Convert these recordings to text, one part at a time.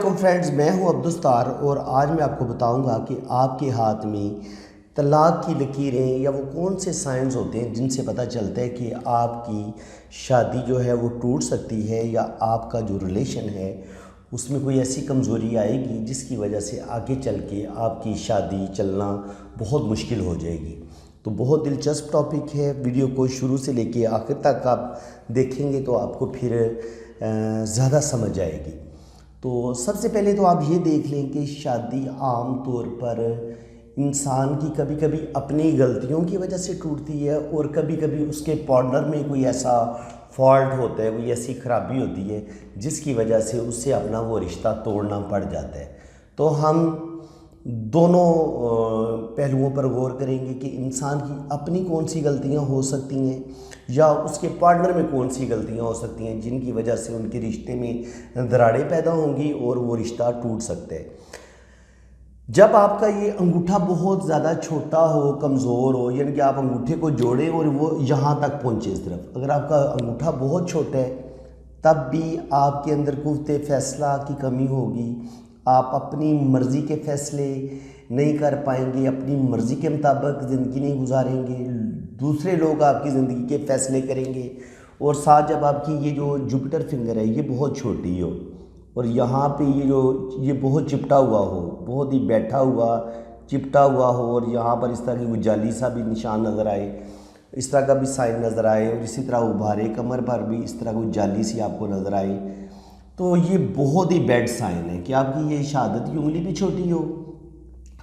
Friends, میں ہوں عبدالستار اور آج میں آپ کو بتاؤں گا کہ آپ کے ہاتھ میں طلاق کی لکیریں یا وہ کون سے سائنز ہوتے ہیں جن سے پتہ چلتا ہے کہ آپ کی شادی جو ہے وہ ٹوٹ سکتی ہے یا آپ کا جو ریلیشن ہے اس میں کوئی ایسی کمزوری آئے گی جس کی وجہ سے آگے چل کے آپ کی شادی چلنا بہت مشکل ہو جائے گی۔ تو بہت دلچسپ ٹاپک ہے، ویڈیو کو شروع سے لے کے آخر تک آپ دیکھیں گے تو آپ کو پھر زیادہ سمجھ آئے گی۔ تو سب سے پہلے تو آپ یہ دیکھ لیں کہ شادی عام طور پر انسان کی کبھی کبھی اپنی غلطیوں کی وجہ سے ٹوٹتی ہے اور کبھی کبھی اس کے پارٹنر میں کوئی ایسا فالٹ ہوتا ہے، کوئی ایسی خرابی ہوتی ہے جس کی وجہ سے اس سے اپنا وہ رشتہ توڑنا پڑ جاتا ہے۔ تو ہم دونوں پہلوؤں پر غور کریں گے کہ انسان کی اپنی کون سی غلطیاں ہو سکتی ہیں یا اس کے پارٹنر میں کون سی غلطیاں ہو سکتی ہیں جن کی وجہ سے ان کے رشتے میں دراڑیں پیدا ہوں گی اور وہ رشتہ ٹوٹ سکتا ہے۔ جب آپ کا یہ انگوٹھا بہت زیادہ چھوٹا ہو، کمزور ہو، یعنی کہ آپ انگوٹھے کو جوڑیں اور وہ یہاں تک پہنچے اس طرف، اگر آپ کا انگوٹھا بہت چھوٹا ہے تب بھی آپ کے اندر قوت فیصلہ کی کمی ہوگی، آپ اپنی مرضی کے فیصلے نہیں کر پائیں گے، اپنی مرضی کے مطابق زندگی نہیں گزاریں گے، دوسرے لوگ آپ کی زندگی کے فیصلے کریں گے، اور ساتھ جب آپ کی یہ جو جوپیٹر فنگر ہے یہ بہت چھوٹی ہو اور یہاں پہ یہ بہت چپٹا ہوا ہو، بہت ہی بیٹھا ہوا چپٹا ہوا ہو، اور یہاں پر اس طرح کی وہ جالی سا بھی نشان نظر آئے، اس طرح کا بھی سائن نظر آئے، اور اسی طرح ابھارے کمر پر بھی اس طرح کوئی جالی سی آپ کو نظر آئے، تو یہ بہت ہی بیڈ سائن ہے کہ آپ کی یہ شہادت کی انگلی بھی چھوٹی ہو،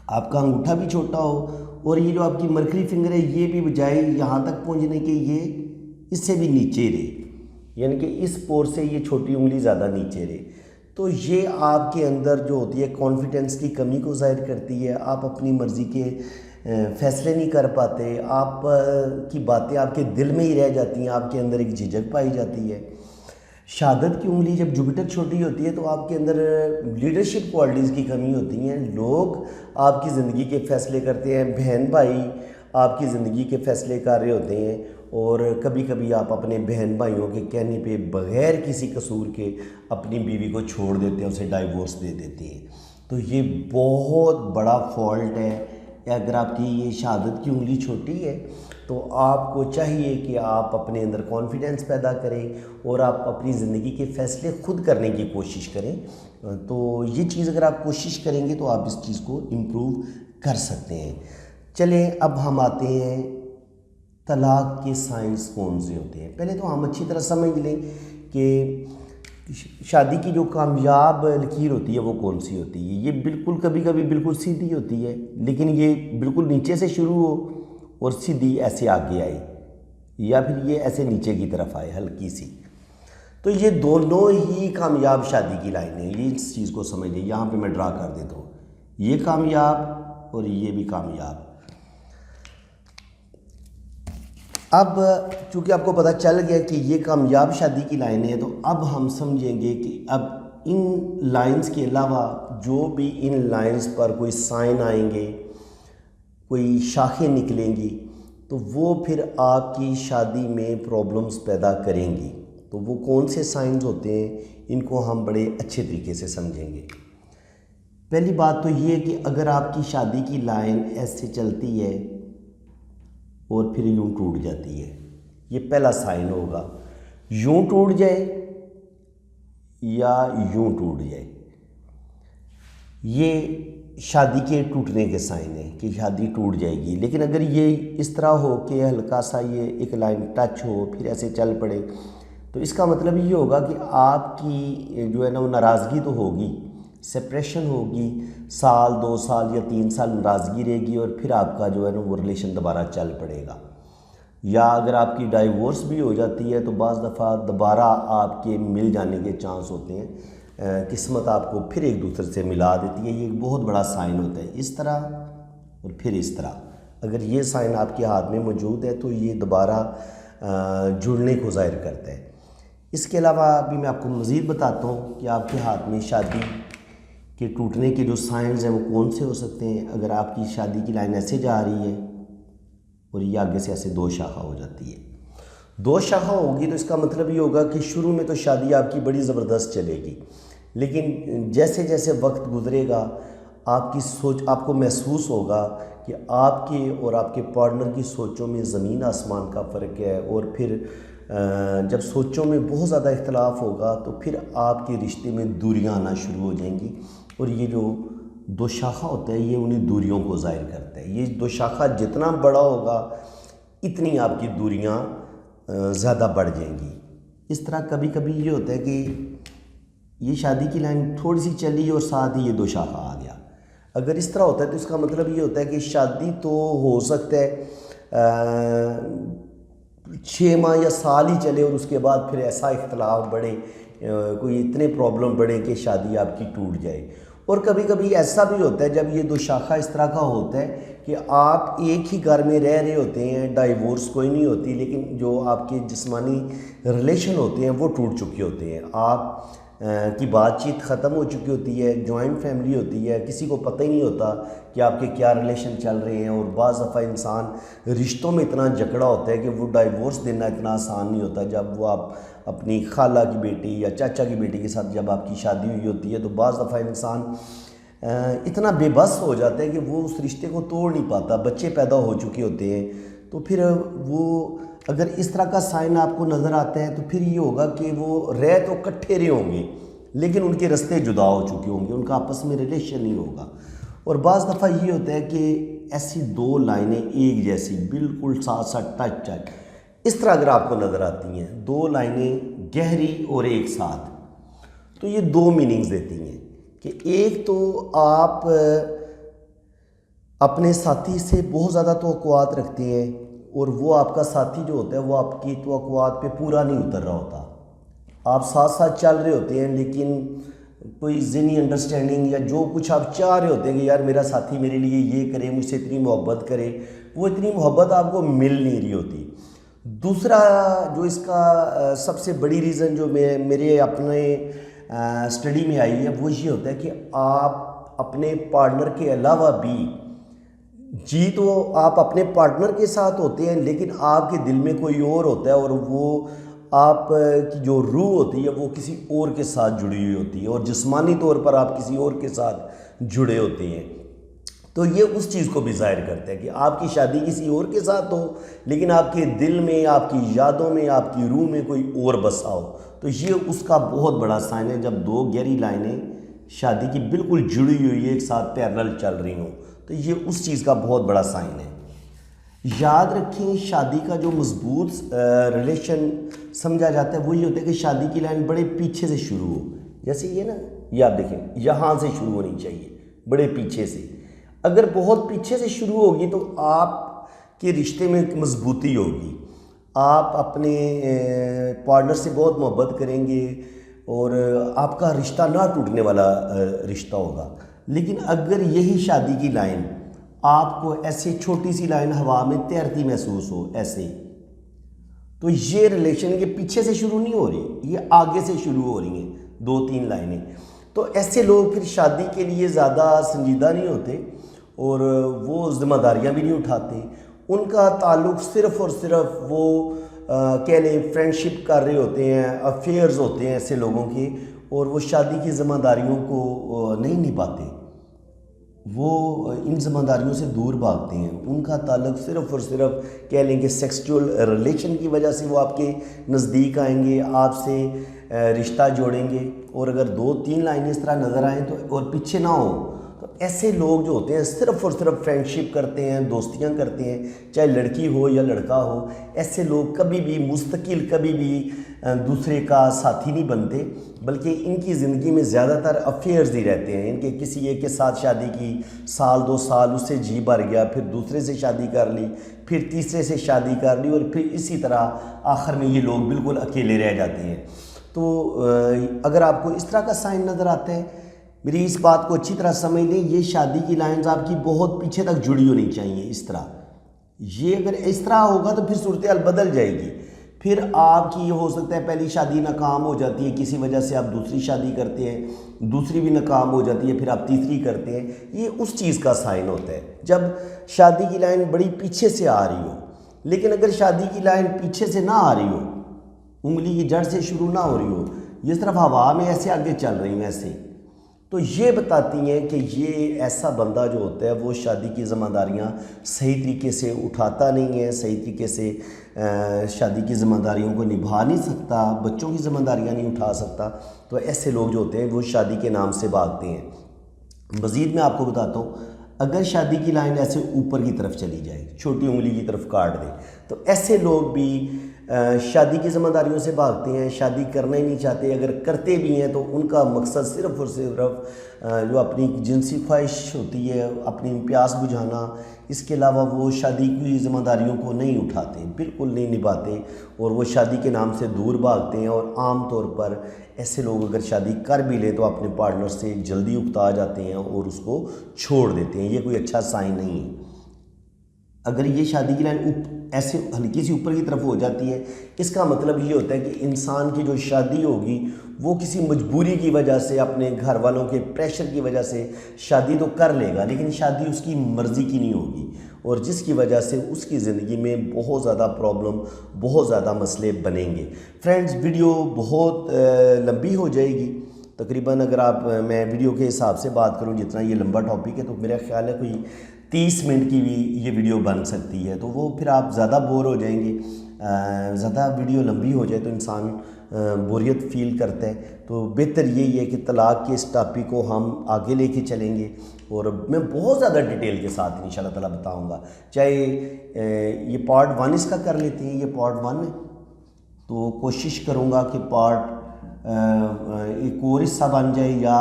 آپ کا انگوٹھا بھی چھوٹا ہو، اور یہ جو آپ کی مرکری فنگر ہے یہ بھی بجائے یہاں تک پہنچنے کے یہ اس سے بھی نیچے رہے، یعنی کہ اس پور سے یہ چھوٹی انگلی زیادہ نیچے رہے، تو یہ آپ کے اندر جو ہوتی ہے کانفیڈنس کی کمی کو ظاہر کرتی ہے۔ آپ اپنی مرضی کے فیصلے نہیں کر پاتے، آپ کی باتیں آپ کے دل میں ہی رہ جاتی ہیں، آپ کے اندر ایک جھجک پائی جاتی ہے۔ شہادت کی انگلی جب جوپیٹر چھوٹی ہوتی ہے تو آپ کے اندر لیڈرشپ کوالٹیز کی کمی ہوتی ہیں، لوگ آپ کی زندگی کے فیصلے کرتے ہیں، بہن بھائی آپ کی زندگی کے فیصلے کر رہے ہوتے ہیں، اور کبھی کبھی آپ اپنے بہن بھائیوں کے کہنے پہ بغیر کسی قصور کے اپنی بیوی کو چھوڑ دیتے ہیں، اسے ڈائیورس دے دیتے ہیں۔ تو یہ بہت بڑا فالٹ ہے۔ اگر آپ کی یہ شہادت کی انگلی چھوٹی ہے تو آپ کو چاہیے کہ آپ اپنے اندر کانفیڈنس پیدا کریں اور آپ اپنی زندگی کے فیصلے خود کرنے کی کوشش کریں۔ تو یہ چیز اگر آپ کوشش کریں گے تو آپ اس چیز کو امپروو کر سکتے ہیں۔ چلیں اب ہم آتے ہیں طلاق کے سائنس کون سے ہوتے ہیں۔ پہلے تو ہم اچھی طرح سمجھ لیں کہ شادی کی جو کامیاب لکیر ہوتی ہے وہ کون سی ہوتی ہے۔ یہ بالکل کبھی کبھی بالکل سیدھی ہوتی ہے، لیکن یہ بالکل نیچے سے شروع ہو اور سیدھی ایسے آگے آئے، یا پھر یہ ایسے نیچے کی طرف آئے ہلکی سی، تو یہ دونوں ہی کامیاب شادی کی لائن ہیں۔ یہ اس چیز کو سمجھ لیں، یہاں پہ میں ڈرا کر دیتا ہوں، یہ کامیاب اور یہ بھی کامیاب۔ اب چونکہ آپ کو پتہ چل گیا کہ یہ کامیاب شادی کی لائن ہے، تو اب ہم سمجھیں گے کہ اب ان لائنز کے علاوہ جو بھی ان لائنز پر کوئی سائن آئیں گے، کوئی شاخیں نکلیں گی، تو وہ پھر آپ کی شادی میں پرابلمز پیدا کریں گی۔ تو وہ کون سے سائنز ہوتے ہیں، ان کو ہم بڑے اچھے طریقے سے سمجھیں گے۔ پہلی بات تو یہ ہے کہ اگر آپ کی شادی کی لائن ایسے چلتی ہے اور پھر یوں ٹوٹ جاتی ہے، یہ پہلا سائن ہوگا۔ یوں ٹوٹ جائے یا یوں ٹوٹ جائے، یہ شادی کے ٹوٹنے کے سائن ہیں کہ شادی ٹوٹ جائے گی۔ لیکن اگر یہ اس طرح ہو کہ ہلکا سا یہ ایک لائن ٹچ ہو پھر ایسے چل پڑے، تو اس کا مطلب یہ ہوگا کہ آپ کی جو ہے نا وہ ناراضگی تو ہوگی، سپریشن ہوگی، سال 2 سال یا 3 سال ناراضگی رہے گی، اور پھر آپ کا جو ہے نا وہ ریلیشن دوبارہ چل پڑے گا۔ یا اگر آپ کی ڈائیورس بھی ہو جاتی ہے تو بعض دفعہ دوبارہ آپ کے مل جانے کے چانس ہوتے ہیں، قسمت آپ کو پھر ایک دوسرے سے ملا دیتی ہے۔ یہ ایک بہت بڑا سائن ہوتا ہے، اس طرح اور پھر اس طرح۔ اگر یہ سائن آپ کے ہاتھ میں موجود ہے تو یہ دوبارہ جڑنے کو ظاہر کرتا ہے۔ اس کے علاوہ ابھی میں آپ کو مزید بتاتا ہوں کہ آپ کے ہاتھ میں شادی کے ٹوٹنے کے جو سائنز ہیں وہ کون سے ہو سکتے ہیں۔ اگر آپ کی شادی کی لائن ایسے جا رہی ہے اور یہ آگے سے ایسے 2 شاخہ ہو جاتی ہے، 2 شاخہ ہوگی تو اس کا مطلب یہ ہوگا کہ شروع میں تو شادی آپ کی بڑی زبردست چلے گی، لیکن جیسے جیسے وقت گزرے گا آپ کی سوچ، آپ کو محسوس ہوگا کہ آپ کے اور آپ کے پارٹنر کی سوچوں میں زمین آسمان کا فرق ہے، اور پھر جب سوچوں میں بہت زیادہ اختلاف ہوگا تو پھر آپ کے رشتے میں دوریاں آنا شروع ہو جائیں گی، اور یہ جو دو شاخہ ہوتا ہے یہ انہیں دوریوں کو ظاہر کرتا ہے۔ یہ دو شاخہ جتنا بڑا ہوگا اتنی آپ کی دوریاں زیادہ بڑھ جائیں گی۔ اس طرح کبھی کبھی یہ ہوتا ہے کہ یہ شادی کی لائن تھوڑی سی چلی اور ساتھ ہی یہ دو شاخہ آ گیا۔ اگر اس طرح ہوتا ہے تو اس کا مطلب یہ ہوتا ہے کہ شادی تو ہو سکتا ہے 6 ماہ یا سال ہی چلے اور اس کے بعد پھر ایسا اختلاف بڑھے، کوئی اتنے پرابلم بڑھے کہ شادی آپ کی ٹوٹ جائے۔ اور کبھی کبھی ایسا بھی ہوتا ہے جب یہ دو شاخہ اس طرح کا ہوتا ہے کہ آپ ایک ہی گھر میں رہ رہے ہوتے ہیں، ڈائیورس کوئی نہیں ہوتی، لیکن جو آپ کے جسمانی ریلیشن ہوتے ہیں وہ ٹوٹ چکے ہوتے ہیں، آپ کی بات چیت ختم ہو چکی ہوتی ہے، جوائنٹ فیملی ہوتی ہے، کسی کو پتہ ہی نہیں ہوتا کہ آپ کے کیا ریلیشن چل رہے ہیں۔ اور بعض دفعہ انسان رشتوں میں اتنا جکڑا ہوتا ہے کہ وہ ڈائیورس دینا اتنا آسان نہیں ہوتا۔ جب وہ آپ اپنی خالہ کی بیٹی یا چاچا کی بیٹی کے ساتھ جب آپ کی شادی ہوئی ہوتی ہے تو بعض دفعہ انسان اتنا بے بس ہو جاتا ہے کہ وہ اس رشتے کو توڑ نہیں پاتا، بچے پیدا ہو چکے ہوتے ہیں، تو پھر وہ اگر اس طرح کا سائن آپ کو نظر آتا ہے تو پھر یہ ہوگا کہ وہ رہ تو کٹھے رہے ہوں گے لیکن ان کے رستے جدا ہو چکے ہوں گے، ان کا آپس میں ریلیشن نہیں ہوگا۔ اور بعض دفعہ یہ ہوتا ہے کہ ایسی دو لائنیں ایک جیسی بالکل ساتھ ساتھ ٹچ اس طرح اگر آپ کو نظر آتی ہیں، دو لائنیں گہری اور ایک ساتھ، تو یہ دو میننگز دیتی ہیں کہ ایک تو آپ اپنے ساتھی سے بہت زیادہ توقعات رکھتے ہیں اور وہ آپ کا ساتھی جو ہوتا ہے وہ آپ کی توقعات پہ پورا نہیں اتر رہا ہوتا، آپ ساتھ ساتھ چل رہے ہوتے ہیں لیکن کوئی ذہنی انڈرسٹینڈنگ یا جو کچھ آپ چاہ رہے ہوتے ہیں کہ یار میرا ساتھی میرے لیے یہ کرے، مجھ سے اتنی محبت کرے، وہ اتنی محبت آپ کو مل نہیں رہی ہوتی۔ دوسرا جو اس کا سب سے بڑی ریزن جو میرے اپنے اسٹڈی میں آئی ہے وہ یہ ہوتا ہے کہ آپ اپنے پارٹنر کے علاوہ بھی جی تو آپ اپنے پارٹنر کے ساتھ ہوتے ہیں لیکن آپ کے دل میں کوئی اور ہوتا ہے اور وہ آپ کی جو روح ہوتی ہے وہ کسی اور کے ساتھ جڑی ہوئی ہوتی ہے اور جسمانی طور پر آپ کسی اور کے ساتھ جڑے ہوتے ہیں، تو یہ اس چیز کو بھی ظاہر کرتا ہے کہ آپ کی شادی کسی اور کے ساتھ ہو لیکن آپ کے دل میں، آپ کی یادوں میں، آپ کی روح میں کوئی اور بسا ہو، تو یہ اس کا بہت بڑا سائن ہے جب دو گہری لائنیں شادی کی بالکل جڑی ہوئی ایک ساتھ پیرلل چل رہی ہوں، تو یہ اس چیز کا بہت بڑا سائن ہے۔ یاد رکھیں شادی کا جو مضبوط ریلیشن سمجھا جاتا ہے وہ یہ ہوتا ہے کہ شادی کی لائن بڑے پیچھے سے شروع ہو، جیسے یہ نا، یہ آپ دیکھیں یہاں سے شروع ہونی چاہیے، بڑے پیچھے سے۔ اگر بہت پیچھے سے شروع ہوگی تو آپ کے رشتے میں ایک مضبوطی ہوگی، آپ اپنے پارٹنر سے بہت محبت کریں گے اور آپ کا رشتہ نہ ٹوٹنے والا رشتہ ہوگا۔ لیکن اگر یہی شادی کی لائن آپ کو ایسی چھوٹی سی لائن ہوا میں تیرتی محسوس ہو ایسے، تو یہ ریلیشن کے پیچھے سے شروع نہیں ہو رہی، یہ آگے سے شروع ہو رہی ہیں، 2-3 لائنیں، تو ایسے لوگ پھر شادی کے لیے زیادہ سنجیدہ نہیں ہوتے اور وہ ذمہ داریاں بھی نہیں اٹھاتے، ان کا تعلق صرف اور صرف وہ کہہ لیں فرینڈشپ کر رہے ہوتے ہیں، افیئرز ہوتے ہیں ایسے لوگوں کے، اور وہ شادی کی ذمہ داریوں کو نہیں نبھاتے، وہ ان ذمہ داریوں سے دور بھاگتے ہیں، ان کا تعلق صرف اور صرف کہہ لیں کہ سیکسچول ریلیشن کی وجہ سے وہ آپ کے نزدیک آئیں گے، آپ سے رشتہ جوڑیں گے، اور اگر 2-3 لائنیں اس طرح نظر آئیں تو اور پیچھے نہ ہو تو ایسے لوگ جو ہوتے ہیں صرف اور صرف فرینڈشپ کرتے ہیں، دوستیاں کرتے ہیں، چاہے لڑکی ہو یا لڑکا ہو، ایسے لوگ کبھی بھی مستقل، کبھی بھی دوسرے کا ساتھی نہیں بنتے، بلکہ ان کی زندگی میں زیادہ تر افیئرز ہی رہتے ہیں، ان کے کسی ایک کے ساتھ شادی کی، 1-2 سال اس سے جی بھر گیا، پھر دوسرے سے شادی کر لی، پھر تیسرے سے شادی کر لی، اور پھر اسی طرح آخر میں یہ لوگ بالکل اکیلے رہ جاتے ہیں۔ تو اگر آپ کو اس طرح کا سائن نظر آتا ہے، میری اس بات کو اچھی طرح سمجھ لیں، یہ شادی کی لائنز آپ کی بہت پیچھے تک جڑی ہونی چاہیے اس طرح، یہ اگر اس طرح ہوگا تو پھر صورتحال بدل جائے گی، پھر آپ کی یہ ہو سکتا ہے پہلی شادی ناکام ہو جاتی ہے، کسی وجہ سے آپ دوسری شادی کرتے ہیں، دوسری بھی ناکام ہو جاتی ہے، پھر آپ تیسری کرتے ہیں، یہ اس چیز کا سائن ہوتا ہے جب شادی کی لائن بڑی پیچھے سے آ رہی ہو۔ لیکن اگر شادی کی لائن پیچھے سے نہ آ رہی ہو، انگلی کی جڑ سے شروع نہ ہو رہی ہو، یہ طرف ہوا میں ایسے آگے چل رہی ہیں ایسے، تو یہ بتاتی ہیں کہ یہ ایسا بندہ جو ہوتا ہے وہ شادی کی ذمہ داریاں صحیح طریقے سے اٹھاتا نہیں ہے، صحیح طریقے سے شادی کی ذمہ داریوں کو نبھا نہیں سکتا، بچوں کی ذمہ داریاں نہیں اٹھا سکتا، تو ایسے لوگ جو ہوتے ہیں وہ شادی کے نام سے بھاگتے ہیں۔ مزید میں آپ کو بتاتا ہوں، اگر شادی کی لائن ایسے اوپر کی طرف چلی جائے، چھوٹی انگلی کی طرف کاٹ دے، تو ایسے لوگ بھی شادی کی ذمہ داریوں سے بھاگتے ہیں، شادی کرنا ہی نہیں چاہتے، اگر کرتے بھی ہیں تو ان کا مقصد صرف اور صرف جو اپنی جنسی خواہش ہوتی ہے، اپنی پیاس بجھانا، اس کے علاوہ وہ شادی کی ذمہ داریوں کو نہیں اٹھاتے، بالکل نہیں نبھاتے، اور وہ شادی کے نام سے دور بھاگتے ہیں۔ اور عام طور پر ایسے لوگ اگر شادی کر بھی لیں تو اپنے پارٹنر سے جلدی اکتا جاتے ہیں اور اس کو چھوڑ دیتے ہیں، یہ کوئی اچھا سائن نہیں ہے۔ اگر یہ شادی کی لائن ایسے ہلکی سی اوپر کی طرف ہو جاتی ہے، اس کا مطلب یہ ہوتا ہے کہ انسان کی جو شادی ہوگی وہ کسی مجبوری کی وجہ سے، اپنے گھر والوں کے پریشر کی وجہ سے شادی تو کر لے گا، لیکن شادی اس کی مرضی کی نہیں ہوگی، اور جس کی وجہ سے اس کی زندگی میں بہت زیادہ پرابلم، بہت زیادہ مسئلے بنیں گے۔ فرینڈز، ویڈیو بہت لمبی ہو جائے گی تقریباً، اگر میں ویڈیو کے حساب سے بات کروں جتنا یہ لمبا ٹاپک ہے، تو میرا خیال ہے کوئی 30 منٹ کی بھی یہ ویڈیو بن سکتی ہے، تو وہ پھر آپ زیادہ بور ہو جائیں گے۔ زیادہ ویڈیو لمبی ہو جائے تو انسان بوریت فیل کرتا ہے، تو بہتر یہی ہے کہ طلاق کے اس ٹاپک کو ہم آگے لے کے چلیں گے، اور میں بہت زیادہ ڈیٹیل کے ساتھ انشاءاللہ تعالیٰ بتاؤں گا۔ چاہے یہ پارٹ 1 اس کا کر لیتے ہیں، یہ پارٹ 1 ہے، تو کوشش کروں گا کہ پارٹ ایک اور حصہ بن جائے، یا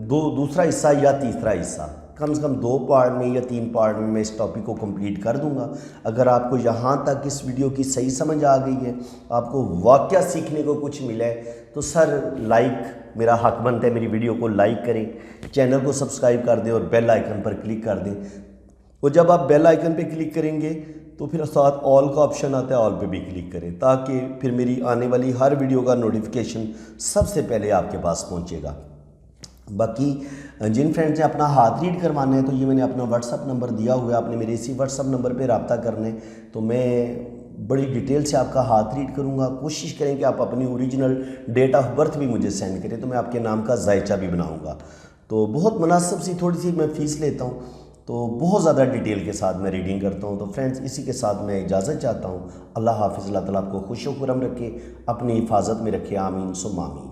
دوسرا حصہ یا تیسرا حصہ، کم سے کم 2 پارٹ میں یا 3 پارٹ میں اس ٹاپک کو کمپلیٹ کر دوں گا۔ اگر آپ کو یہاں تک اس ویڈیو کی صحیح سمجھ آ گئی ہے، آپ کو واقعہ سیکھنے کو کچھ ملا ہے، تو سر لائک، میرا حق بنتا ہے میری ویڈیو کو لائک کریں، چینل کو سبسکرائب کر دیں اور بیل آئیکن پر کلک کر دیں۔ اور جب آپ بیل آئیکن پہ کلک کریں گے تو پھر ساتھ آل کا آپشن آتا ہے، آل پہ بھی کلک کریں، تاکہ پھر میری آنے والی ہر ویڈیو کا نوٹیفیکیشن سب سے پہلے آپ کے پاس پہنچے گا۔ باقی جن فرینڈز نے اپنا ہاتھ ریڈ کروانا ہے تو یہ میں نے اپنا واٹس اپ نمبر دیا ہوا ہے، آپ نے میرے اسی واٹس اپ نمبر پہ رابطہ کرنا ہے، تو میں بڑی ڈیٹیل سے آپ کا ہاتھ ریڈ کروں گا۔ کوشش کریں کہ آپ اپنی اوریجنل ڈیٹ آف برتھ بھی مجھے سینڈ کریں، تو میں آپ کے نام کا ذائچہ بھی بناؤں گا۔ تو بہت مناسب سی تھوڑی سی میں فیس لیتا ہوں، تو بہت زیادہ ڈیٹیل کے ساتھ میں ریڈنگ کرتا ہوں۔ تو فرینڈز، اسی کے ساتھ میں اجازت چاہتا ہوں۔ اللہ حافظ، اللہ تعالیٰ آپ کو خوش و خرم رکھے، اپنی حفاظت میں رکھے، آمین ثم آمین۔